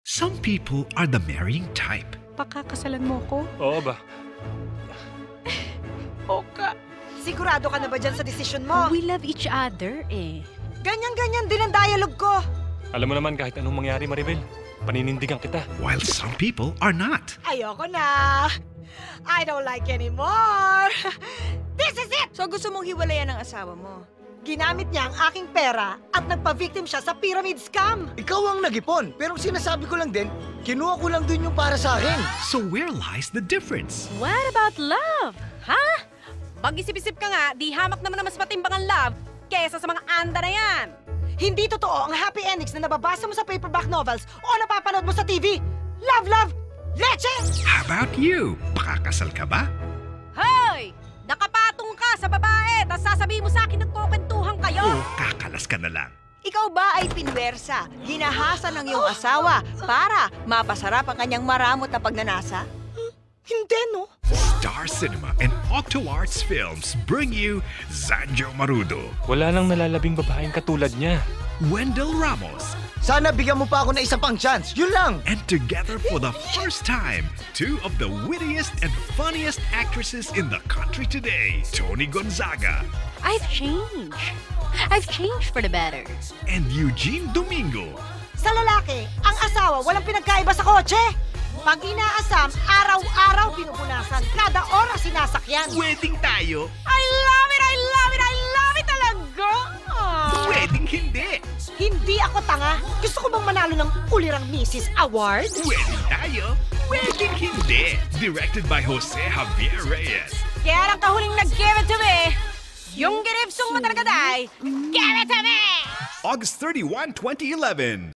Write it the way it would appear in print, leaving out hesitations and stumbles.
Some people are the marrying type. Pakakasalan mo ko? Oo ba? Oka. Sigurado ka na ba dyan sa desisyon mo? We love each other eh. Ganyan-ganyan din ang dialogue ko. Alam mo naman kahit anong mangyari, Maribel, paninindigan kita. While some people are not. Ayoko na. I don't like anymore. This is it! So gusto mong hiwalayan ng asawa mo? Ginamit niya ang aking pera at nagpa-victim siya sa pyramid scam. Ikaw ang nag-ipon, pero sinasabi ko lang din, kinuha ko lang din yung para sa akin. So where lies the difference? What about love? Ha? Mag-isip-isip ka nga, di hamak naman na mas matimbang ang love kesa sa mga anda na yan. Hindi totoo ang happy endings na nababasa mo sa paperback novels o napapanood mo sa TV. Love, love, leche! How about you? Pakakasal ka ba? Hoy! Nakapatong ka sa babae, tapos sasabihin mo sa akin nagkukwentuhan kayo. O kakalas ka na lang? Ikaw ba ay pinwersa, ginahasa ng iyong asawa para mapasarap ang kanyang maramot na pagnanasa? Hindi, no? Star Cinema and Octo Arts Films bring you Zanjo Marudo, Wala nang nalalabing babaeng katulad niya. Wendell Ramos, Sana bigyan mo pa ako na isa pang chance, yun lang. and together for the first time, two of the wittiest and funniest actresses in the country today, Tony Gonzaga I've changed. I've changed for the better. and Eugene Domingo. Sa lalaki, ang asawa walang pinagkaiba sa kotse. Pag inaasam, araw-araw pinupunasan. Kada oras sinasakyan. Wedding tayo, I love it! I love it! I love it talaga! wedding hindi. Hindi ako tanga. Gusto ko bang manalo ng Ulirang Mrs. Award? Wedding tayo, wedding hindi. Directed by Jose Javier Reyes. Kaya lang kahuling nag-give it to me, yung ginipsong mo talaga, day, give it to me! August 31, 2011.